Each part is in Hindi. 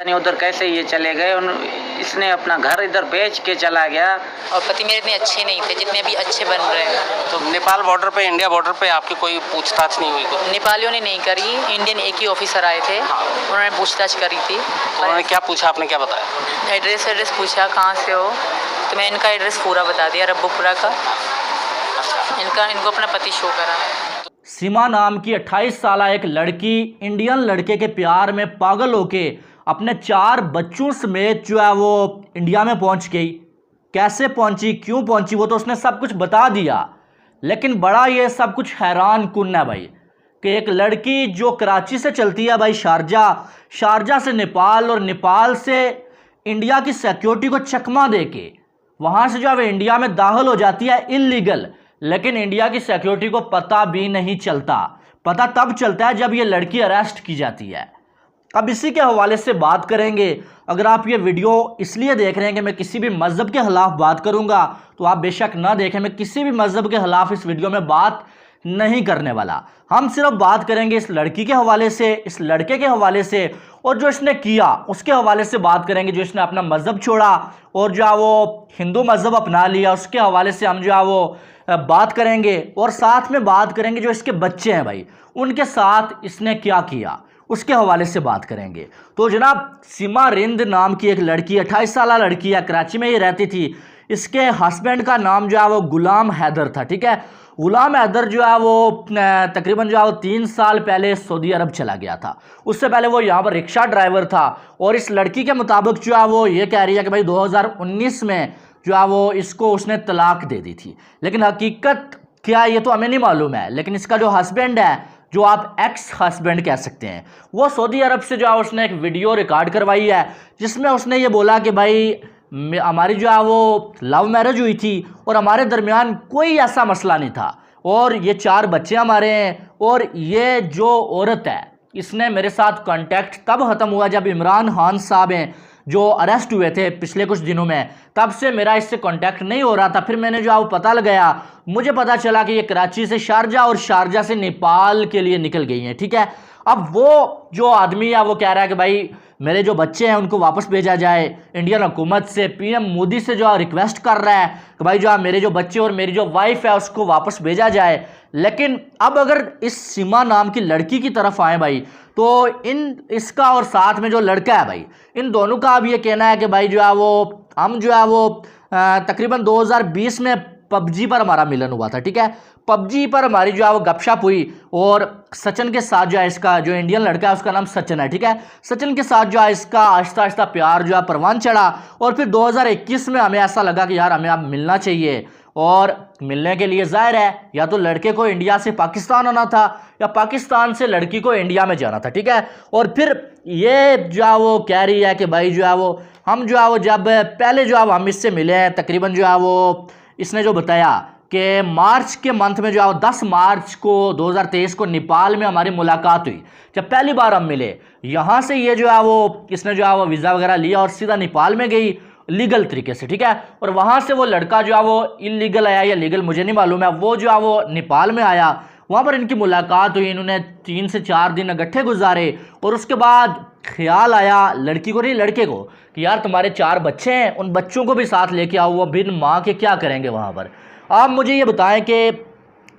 नहीं उधर कैसे ये चले गए। इसने अपना घर इधर बेच के चला गया। और पति मेरे इतने अच्छे नहीं थे जितने अभी अच्छे बन रहे हैं। तो नेपाल बॉर्डर पे, इंडिया बॉर्डर पे आपकी कोई पूछताछ नहीं हुई? नेपालियों ने नहीं करी, इंडियन एक ही ऑफिसर आए थे, उन्होंने पूछताछ करी थी। तो उन्होंने क्या पूछा, आपने क्या बताया? एड्रेस पूछा कहाँ से हो, तो मैं इनका एड्रेस पूरा बता दिया, रब्बुपुरा का। इनको अपना पति शो करा। सीमा नाम की 28 साल एक लड़की इंडियन लड़के के प्यार में पागल होके अपने 4 बच्चों समेत जो है वो इंडिया में पहुंच गई। कैसे पहुंची, क्यों पहुंची, वो तो उसने सब कुछ बता दिया। लेकिन बड़ा ये सब कुछ हैरान कुन है भाई कि एक लड़की जो कराची से चलती है भाई शारजा से नेपाल, और नेपाल से इंडिया की सिक्योरिटी को चकमा देके वहाँ से जो है इंडिया में दाखिल हो जाती है इलीगल। लेकिन इंडिया की सिक्योरिटी को पता भी नहीं चलता। पता तब चलता है जब ये लड़की अरेस्ट की जाती है। अब इसी के हवाले से बात करेंगे। अगर आप ये वीडियो इसलिए देख रहे हैं कि मैं किसी भी मज़हब के ख़िलाफ़ बात करूंगा तो आप बेशक ना देखें। मैं किसी भी मज़हब के ख़िलाफ़ इस वीडियो में बात नहीं करने वाला। हम सिर्फ बात करेंगे इस लड़की के हवाले से, इस लड़के के हवाले से, और जो इसने किया उसके हवाले से बात करेंगे। जो इसने अपना मज़हब छोड़ा और जो है वो हिंदू मज़हब अपना लिया, उसके हवाले से हम जो है वो बात करेंगे। और साथ में बात करेंगे जो इसके बच्चे हैं भाई, उनके साथ इसने क्या किया, उसके हवाले से बात करेंगे। तो जनाब, सीमा रिंद नाम की एक लड़की, 28 साल लड़की है, कराची में ही रहती थी। इसके हस्बैंड का नाम जो है वो गुलाम हैदर था। ठीक है, गुलाम हैदर जो है वो तकरीबन जो है वो 3 साल पहले सऊदी अरब चला गया था। उससे पहले वो यहाँ पर रिक्शा ड्राइवर था। और इस लड़की के मुताबिक जो है वो ये कह रही है कि भाई 2019 में जो है वो इसको उसने तलाक दे दी थी। लेकिन हकीकत क्या है ये तो हमें नहीं मालूम है। लेकिन इसका जो हस्बैंड है, जो आप एक्स हस्बैंड कह सकते हैं, वो सऊदी अरब से जो है उसने एक वीडियो रिकॉर्ड करवाई है जिसमें उसने ये बोला कि भाई हमारी जो है वो लव मैरिज हुई थी और हमारे दरमियान कोई ऐसा मसला नहीं था, और ये 4 बच्चे हमारे हैं। और ये जो औरत है इसने मेरे साथ कांटेक्ट तब ख़त्म हुआ जब इमरान खान साहब हैं जो अरेस्ट हुए थे पिछले कुछ दिनों में, तब से मेरा इससे कांटेक्ट नहीं हो रहा था। फिर मैंने जो है वो पता लगाया, मुझे पता चला कि ये कराची से शारजा और शारजा से नेपाल के लिए निकल गई हैं। ठीक है, अब वो जो आदमी है वो कह रहा है कि भाई मेरे जो बच्चे हैं उनको वापस भेजा जाए। इंडियन हुकूमत से, पीएम मोदी से जो है रिक्वेस्ट कर रहा है कि भाई जो है मेरे जो बच्चे और मेरी जो वाइफ है उसको वापस भेजा जाए। लेकिन अब अगर इस सीमा नाम की लड़की की तरफ आए भाई, तो इसका और साथ में जो लड़का है भाई, इन दोनों का अब ये कहना है कि भाई जो है वो हम जो है वो तकरीबन 2020 में पबजी पर हमारा मिलन हुआ था। ठीक है, पबजी पर हमारी जो है वो गपशप हुई और सचिन के साथ जो है इसका जो इंडियन लड़का है उसका नाम सचिन है। ठीक है, सचिन के साथ जो है इसका आहिस्ता आहिस्ता प्यार जो है परवान चढ़ा। और फिर 2021 में हमें ऐसा लगा कि यार हमें अब मिलना चाहिए। और मिलने के लिए जाहिर है या तो लड़के को इंडिया से पाकिस्तान आना था या पाकिस्तान से लड़की को इंडिया में जाना था। ठीक है, और फिर ये जो है वो कह रही है कि भाई जो है वो हम जो है वो जब पहले जो है हम इससे मिले हैं, तकरीबन जो है वो इसने जो बताया कि मार्च के मंथ में जो है 10 मार्च को 2023 को नेपाल में हमारी मुलाकात हुई। जब पहली बार हम मिले, यहाँ से ये जो है वो इसने जो है वो वीज़ा वगैरह लिया और सीधा नेपाल में गई लीगल तरीके से। ठीक है, और वहाँ से वो लड़का जो है वो इलीगल आया या लीगल मुझे नहीं मालूम है, वो जो है वो नेपाल में आया। वहाँ पर इनकी मुलाकात हुई, इन्होंने 3 से 4 दिन इकट्ठे गुजारे। और उसके बाद ख्याल आया लड़की को नहीं लड़के को कि यार तुम्हारे 4 बच्चे हैं, उन बच्चों को भी साथ लेके आओ, वो बिन माँ के क्या करेंगे वहाँ पर। आप मुझे ये बताएं कि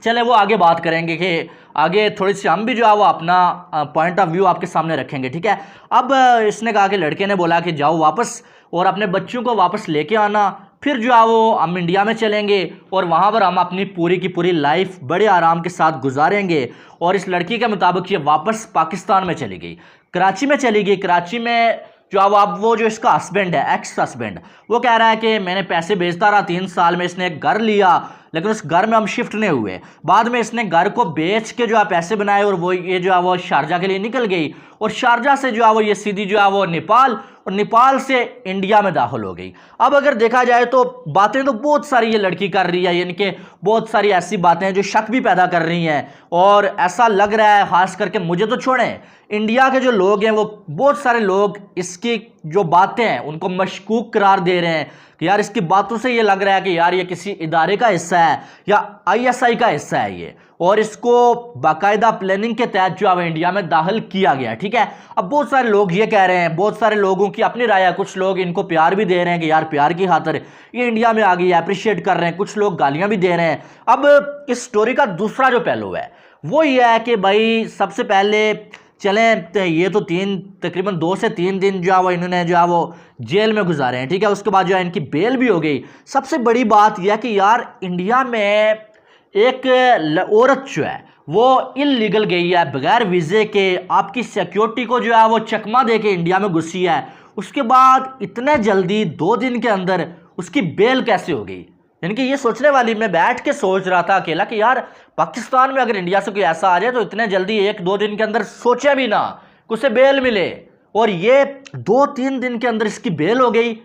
चलें वो आगे बात करेंगे कि आगे थोड़ी सी हम भी जो है वो अपना पॉइंट ऑफ व्यू आपके सामने रखेंगे। ठीक है, अब इसने कहा कि लड़के ने बोला कि जाओ वापस और अपने बच्चों को वापस लेके आना, फिर जो है वो हम इंडिया में चलेंगे और वहाँ पर हम अपनी पूरी की पूरी लाइफ बड़े आराम के साथ गुजारेंगे। और इस लड़की के मुताबिक ये वापस पाकिस्तान में चली गई, कराची में चली गई। कराची में जो अब वो जो इसका हस्बैंड है, एक्स हस्बैंड, वो कह रहा है कि मैंने पैसे भेजता रहा, 3 साल में इसने एक घर लिया, लेकिन उस घर में हम शिफ्ट नहीं हुए। बाद में इसने घर को बेच के जो है पैसे बनाए और वो ये जो है वो शारजा के लिए निकल गई। और शारजा से जो है वो ये सीधी जो है वो नेपाल, और नेपाल से इंडिया में दाखिल हो गई। अब अगर देखा जाए तो बातें तो बहुत सारी ये लड़की कर रही है, यानी कि बहुत सारी ऐसी बातें हैं जो शक भी पैदा कर रही हैं। और ऐसा लग रहा है, खास करके मुझे तो छोड़ें, इंडिया के जो लोग हैं वो बहुत सारे लोग इसकी जो बातें हैं उनको मशकूक करार दे रहे हैं कि यार इसकी बातों से ये लग रहा है कि यार ये किसी इदारे का हिस्सा है या आईएसआई का हिस्सा है ये। और इसको बाकायदा प्लानिंग के तहत जो है इंडिया में दाखिल किया गया, ठीक है। अब बहुत सारे लोग ये कह रहे हैं, बहुत सारे लोगों की अपनी राय है, कुछ लोग इनको प्यार भी दे रहे हैं कि यार प्यार की खातिर ये इंडिया में आ गई, अप्रिशिएट कर रहे हैं, कुछ लोग गालियां भी दे रहे हैं। अब इस स्टोरी का दूसरा जो पहलू है वो ये है कि भाई सबसे पहले चलें, ये तो तकरीबन 2 से 3 दिन जो है वो इन्होंने जो है वो जेल में गुजारे हैं, ठीक है। उसके बाद जो है इनकी बेल भी हो गई। सबसे बड़ी बात यह है कि यार इंडिया में एक औरत जो है वो इलीगल गई है, बगैर वीज़े के आपकी सिक्योरिटी को जो है वो चकमा दे के इंडिया में घुसी है। उसके बाद इतने जल्दी 2 दिन के अंदर उसकी बेल कैसे हो गई? यानी कि ये सोचने वाली, मैं बैठ के सोच रहा था अकेला कि यार पाकिस्तान में अगर इंडिया से कोई ऐसा आ जाए तो इतने जल्दी 1-2 दिन के अंदर सोचे भी ना कि उसे बेल मिले, और ये 2-3 दिन के अंदर इसकी बेल हो गई।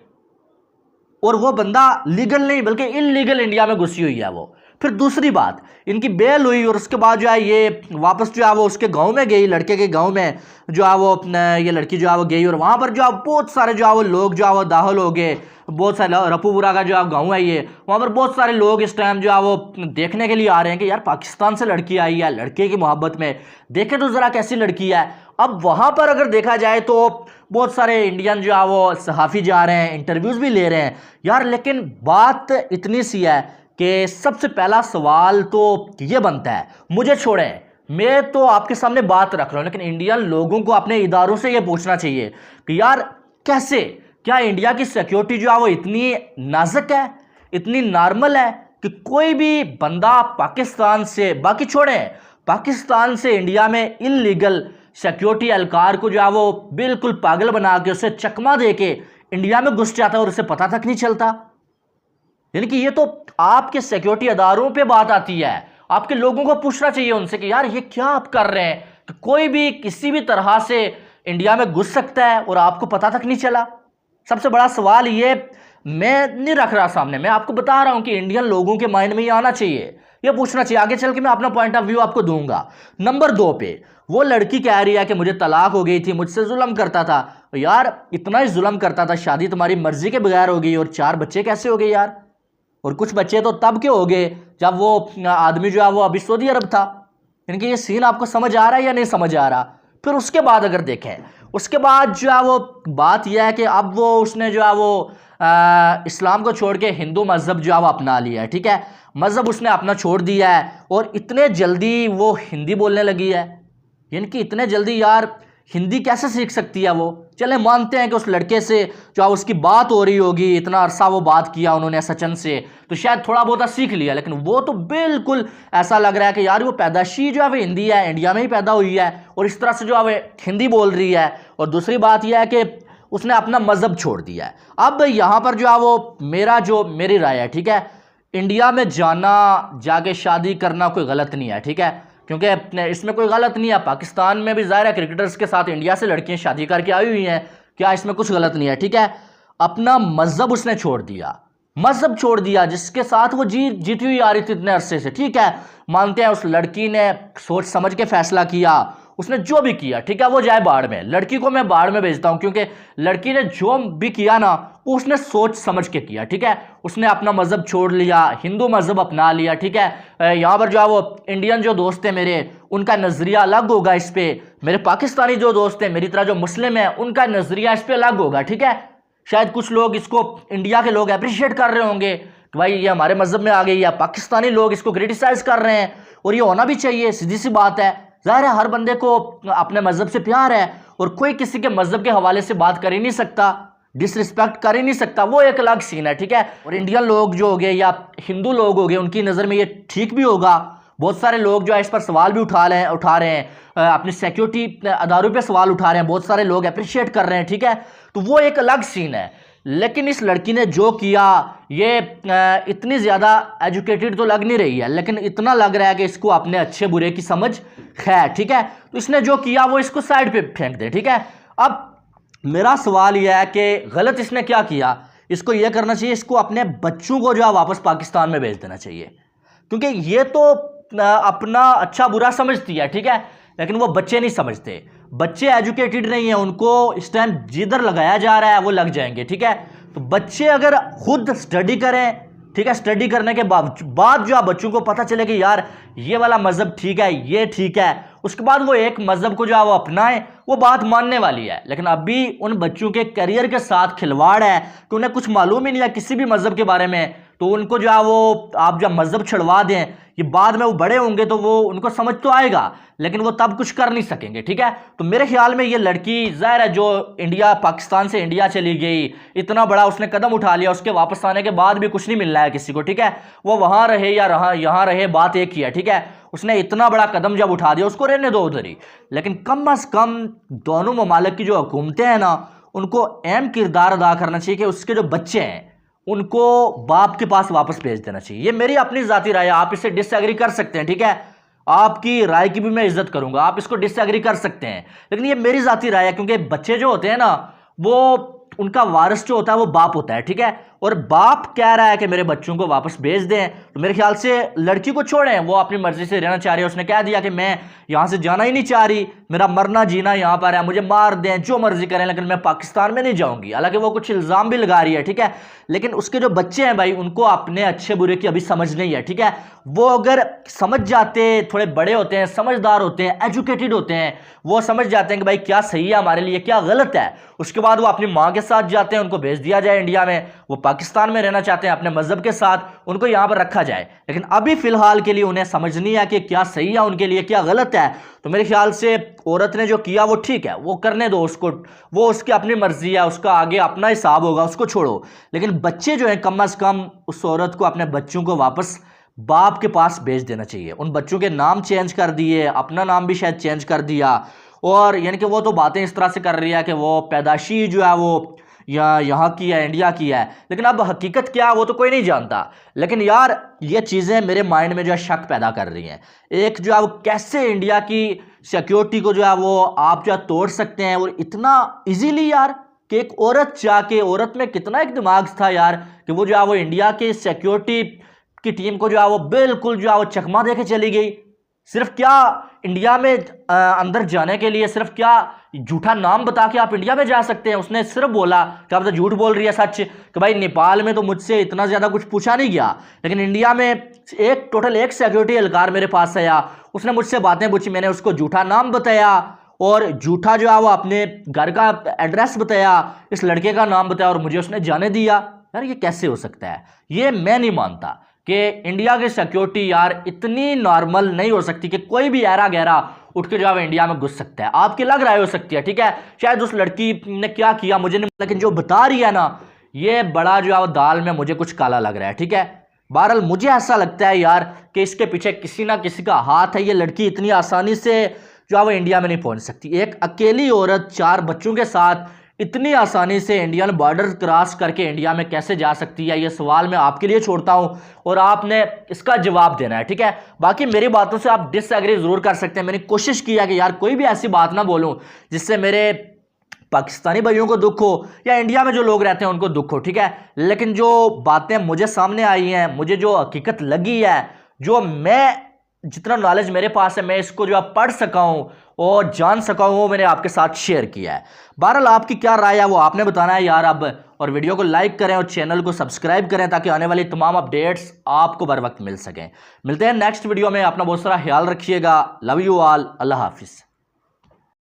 और वो बंदा लीगल नहीं बल्कि इलीगल इंडिया में घुसी हुई है वो। फिर दूसरी बात, इनकी बेल हुई और उसके बाद जो है ये वापस जो है वो उसके गांव में गई, लड़के के गांव में जो है वो ये लड़की जो है वो गई, और वहाँ पर जो है बहुत सारे जो है वो लोग जो है वो दाखिल हो गए। बहुत सारे रफूपुरा का जो है गाँव है ये, वहाँ पर बहुत सारे लोग इस टाइम जो है वो देखने के लिए आ रहे हैं कि यार पाकिस्तान से लड़की आई है, लड़के की मोहब्बत में, देखे तो ज़रा कैसी लड़की है। अब वहाँ पर अगर देखा जाए तो बहुत सारे इंडियन जो है वो सहाफ़ी जा रहे हैं, इंटरव्यूज़ भी ले रहे हैं यार। लेकिन बात इतनी सी है कि सबसे पहला सवाल तो ये बनता है, मुझे छोड़ें, मैं तो आपके सामने बात रख रहा हूँ, लेकिन इंडियन लोगों को अपने इदारों से ये पूछना चाहिए कि यार कैसे, क्या इंडिया की सिक्योरिटी जो है वो इतनी नाजुक है, इतनी नॉर्मल है कि कोई भी बंदा पाकिस्तान से, बाकी छोड़ें, पाकिस्तान से इंडिया में इलीगल सिक्योरिटी एहलकार को जो है वो बिल्कुल पागल बना के उसे चकमा दे के इंडिया में घुस जाता है और उसे पता तक नहीं चलता। यानी कि ये तो आपके सिक्योरिटी अदारों पे बात आती है, आपके लोगों को पूछना चाहिए उनसे कि यार ये क्या आप कर रहे हैं कि कोई भी किसी भी तरह से इंडिया में घुस सकता है और आपको पता तक नहीं चला। सबसे बड़ा सवाल ये मैं नहीं रख रहा सामने, मैं आपको बता रहा हूं कि इंडियन लोगों के माइंड में ये आना चाहिए, ये पूछना चाहिए। आगे चल के मैं अपना पॉइंट ऑफ व्यू आपको दूंगा। नंबर 2 पे वो लड़की कह रही है कि मुझे तलाक हो गई थी, मुझसे जुल्म करता था। यार इतना ही जुल्म करता था, शादी तुम्हारी मर्जी के बगैर हो गई, और 4 बच्चे कैसे हो गए यार? और कुछ बच्चे तो तब के हो गए जब वो आदमी जो है वो अभी सऊदी अरब था। यानी ये सीन आपको समझ आ रहा है या नहीं समझ आ रहा? फिर उसके बाद अगर देखें, उसके बाद जो है वो बात यह है कि अब वो उसने जो है वो इस्लाम को छोड़ के हिंदू मज़हब जो है वो अपना लिया है, ठीक है। मज़हब उसने अपना छोड़ दिया है और इतने जल्दी वो हिंदी बोलने लगी है। यानी कि इतने जल्दी यार हिंदी कैसे सीख सकती है वो? चले मानते हैं कि उस लड़के से जो उसकी बात हो रही होगी, इतना अरसा वो बात किया उन्होंने सचिन से, तो शायद थोड़ा बहुत सीख लिया, लेकिन वो तो बिल्कुल ऐसा लग रहा है कि यार वो पैदाशी जो है वो हिंदी है, इंडिया में ही पैदा हुई है और इस तरह से जो है वो हिंदी बोल रही है। और दूसरी बात यह है कि उसने अपना मज़हब छोड़ दिया है। अब यहाँ पर जो है वो मेरी राय है, ठीक है, इंडिया में जाना, जाके शादी करना कोई गलत नहीं है, ठीक है, क्योंकि इसमें कोई गलत नहीं है। पाकिस्तान में भी ज़ाहिर है क्रिकेटर्स के साथ इंडिया से लड़कियां शादी करके आई हुई हैं, क्या इसमें कुछ गलत नहीं है, ठीक है। अपना मज़हब उसने छोड़ दिया, मज़हब छोड़ दिया जिसके साथ वो जीती हुई आ रही थी इतने अरसे से, ठीक है। मानते हैं उस लड़की ने सोच समझ के फैसला किया, उसने जो भी किया, ठीक है, वो जाए बाढ़ में। लड़की को मैं बाढ़ में भेजता हूं, क्योंकि लड़की ने जो भी किया ना वो उसने सोच समझ के किया, ठीक है। उसने अपना मज़हब छोड़ लिया, हिंदू मज़हब अपना लिया, ठीक है। यहाँ पर जो है वो इंडियन जो दोस्त हैं मेरे, उनका नज़रिया अलग होगा इस पर। मेरे पाकिस्तानी जो दोस्त हैं मेरी तरह जो मुस्लिम हैं, उनका नज़रिया इस पर अलग होगा, ठीक है। शायद कुछ लोग इसको, इंडिया के लोग अप्रिशिएट कर रहे होंगे कि भाई ये हमारे मज़हब में आ गई, या पाकिस्तानी लोग इसको क्रिटिसाइज़ कर रहे हैं, और ये होना भी चाहिए, सीधी सी बात है। ज़ाहिर है हर बंदे को अपने मज़हब से प्यार है और कोई किसी के मज़हब के हवाले से बात कर ही नहीं सकता, डिसरिस्पेक्ट कर ही नहीं सकता, वो एक अलग सीन है, ठीक है। और इंडियन लोग जो हो गए या हिंदू लोग हो गए, उनकी नज़र में ये ठीक भी होगा। बहुत सारे लोग जो है इस पर सवाल भी उठा रहे हैं, अपनी सिक्योरिटी अदारों पे सवाल उठा रहे हैं, बहुत सारे लोग अप्रिशिएट कर रहे हैं, ठीक है, तो वो एक अलग सीन है। लेकिन इस लड़की ने जो किया, ये इतनी ज़्यादा एजुकेटेड तो लग नहीं रही है, लेकिन इतना लग रहा है कि इसको अपने अच्छे बुरे की समझ है, ठीक है। तो इसने जो किया वो इसको साइड पे फेंक दे, ठीक है। अब मेरा सवाल यह है कि गलत इसने क्या किया? इसको यह करना चाहिए, इसको अपने बच्चों को जो है वापस पाकिस्तान में भेज देना चाहिए, क्योंकि ये तो अपना अच्छा बुरा समझती है, ठीक है, लेकिन वो बच्चे नहीं समझते, बच्चे एजुकेटेड नहीं है, उनको इस टाइम जिधर लगाया जा रहा है वो लग जाएंगे, ठीक है। तो बच्चे अगर खुद स्टडी करें, ठीक है, स्टडी करने के बाद जो आप बच्चों को पता चले कि यार ये वाला मज़हब ठीक है, ये ठीक है, उसके बाद वो एक मज़हब को जो है वो अपनाएं, वो बात मानने वाली है। लेकिन अभी उन बच्चों के करियर के साथ खिलवाड़ है कि उन्हें कुछ मालूम ही नहीं है किसी भी मज़हब के बारे में, तो उनको जो है वो आप जब मज़हब छुड़वा दें, ये बाद में वो बड़े होंगे तो वो उनको समझ तो आएगा, लेकिन वो तब कुछ कर नहीं सकेंगे। ठीक है, तो मेरे ख्याल में ये लड़की ज़ाहिर है जो इंडिया, पाकिस्तान से इंडिया चली गई, इतना बड़ा उसने कदम उठा लिया, उसके वापस आने के बाद भी कुछ नहीं मिल रहा है किसी को। ठीक है, वो वहाँ रहे या यहाँ रहे, बात एक ही है। ठीक है, उसने इतना बड़ा कदम जब उठा दिया, उसको रहने दो उधर ही। लेकिन कम अज़ कम दोनों ममालिक की जो हुकूमतें हैं ना, उनको अहम किरदार अदा करना चाहिए कि उसके जो बच्चे हैं उनको बाप के पास वापस भेज देना चाहिए। ये मेरी अपनी ज़ाती राय है, आप इसे डिसएग्री कर सकते हैं। ठीक है, आपकी राय की भी मैं इज्जत करूंगा, आप इसको डिसएग्री कर सकते हैं, लेकिन ये मेरी ज़ाती राय है, क्योंकि बच्चे जो होते हैं ना, वो उनका वारिस जो होता है वो बाप होता है। ठीक है, और बाप कह रहा है कि मेरे बच्चों को वापस भेज दें, तो मेरे ख्याल से लड़की को छोड़ें, वो अपनी मर्जी से रहना चाह रही है। उसने कह दिया कि मैं यहाँ से जाना ही नहीं चाह रही, मेरा मरना जीना यहाँ पर है, मुझे मार दें, जो मर्जी करें, लेकिन मैं पाकिस्तान में नहीं जाऊँगी। हालांकि वो कुछ इल्ज़ाम भी लगा रही है। ठीक है, लेकिन उसके जो बच्चे हैं भाई, उनको अपने अच्छे बुरे की अभी समझ नहीं है। ठीक है, वो अगर समझ जाते, थोड़े बड़े होते हैं, समझदार होते हैं, एजुकेटेड होते हैं, वो समझ जाते हैं कि भाई क्या सही है हमारे लिए, क्या गलत है, उसके बाद वो अपनी माँ के साथ जाते हैं, उनको भेज दिया जाए इंडिया में। वो पाकिस्तान में रहना चाहते हैं अपने मज़हब के साथ, उनको यहाँ पर रखा जाए। लेकिन अभी फ़िलहाल के लिए उन्हें समझ नहीं है कि क्या सही है उनके लिए, क्या गलत है। तो मेरे ख्याल से औरत ने जो किया वो ठीक है, वो करने दो उसको, वो उसकी अपनी मर्जी है, उसका आगे अपना हिसाब होगा, उसको छोड़ो। लेकिन बच्चे जो हैं, कम अज़ कम उस औरत को अपने बच्चों को वापस बाप के पास भेज देना चाहिए। उन बच्चों के नाम चेंज कर दिए, अपना नाम भी शायद चेंज कर दिया, और यानी कि वो तो बातें इस तरह से कर रही है कि वो पैदाशी जो है वो यहाँ की है, इंडिया की है, लेकिन अब हकीकत क्या है वो तो कोई नहीं जानता। लेकिन यार ये चीज़ें मेरे माइंड में जो है शक पैदा कर रही हैं। एक जो है वो कैसे इंडिया की सिक्योरिटी को जो है वो आप जो है तोड़ सकते हैं, और इतना इजीली यार, कि एक औरत जाके, औरत में कितना एक दिमाग था यार, कि वो जो है वो इंडिया के सिक्योरिटी की टीम को जो है वो बिल्कुल जो है वो चकमा दे के चली गई। सिर्फ क्या इंडिया में अंदर जाने के लिए सिर्फ क्या झूठा नाम बता के आप इंडिया में जा सकते हैं? उसने सिर्फ बोला कि आप तो झूठ बोल रही है, सच कि भाई नेपाल में तो मुझसे इतना ज़्यादा कुछ पूछा नहीं गया, लेकिन इंडिया में एक सिक्योरिटी एहलकार मेरे पास आया, उसने मुझसे बातें पूछी, मैंने उसको झूठा नाम बताया और झूठा जो है वो अपने घर का एड्रेस बताया, इस लड़के का नाम बताया, और मुझे उसने जाने दिया। यार ये कैसे हो सकता है? ये मैं नहीं मानता कि इंडिया की सिक्योरिटी यार इतनी नॉर्मल नहीं हो सकती कि कोई भी ऐरा गहरा उठ के जो है इंडिया में घुस सकता है। आपकी लग रहा हो सकती है, ठीक है, शायद उस लड़की ने क्या किया मुझे नहीं, लेकिन जो बता रही है ना, ये बड़ा जो है दाल में मुझे कुछ काला लग रहा है। ठीक है, बहरहाल मुझे ऐसा लगता है यार कि इसके पीछे किसी ना किसी का हाथ है। ये लड़की इतनी आसानी से जो है वो इंडिया में नहीं पहुंच सकती। एक अकेली औरत 4 बच्चों के साथ इतनी आसानी से इंडियन बॉर्डर क्रॉस करके इंडिया में कैसे जा सकती है? ये सवाल मैं आपके लिए छोड़ता हूं और आपने इसका जवाब देना है। ठीक है, बाकी मेरी बातों से आप डिसएग्री जरूर कर सकते हैं। मैंने कोशिश किया कि यार कोई भी ऐसी बात ना बोलूं जिससे मेरे पाकिस्तानी भाइयों को दुख हो या इंडिया में जो लोग रहते हैं उनको दुख हो। ठीक है, लेकिन जो बातें मुझे सामने आई हैं, मुझे जो हकीकत लगी है, जो मैं जितना नॉलेज मेरे पास है मैं इसको जो आप पढ़ सका हूं और जान सका हूं, वो मैंने आपके साथ शेयर किया है। बहरहाल आपकी क्या राय है वो आपने बताना है यार अब, और वीडियो को लाइक करें और चैनल को सब्सक्राइब करें ताकि आने वाली तमाम अपडेट्स आपको बर वक्त मिल सकें। मिलते हैं नेक्स्ट वीडियो में, अपना बहुत सारा ख्याल रखिएगा। लव यू ऑल, अल्लाह हाफिज़।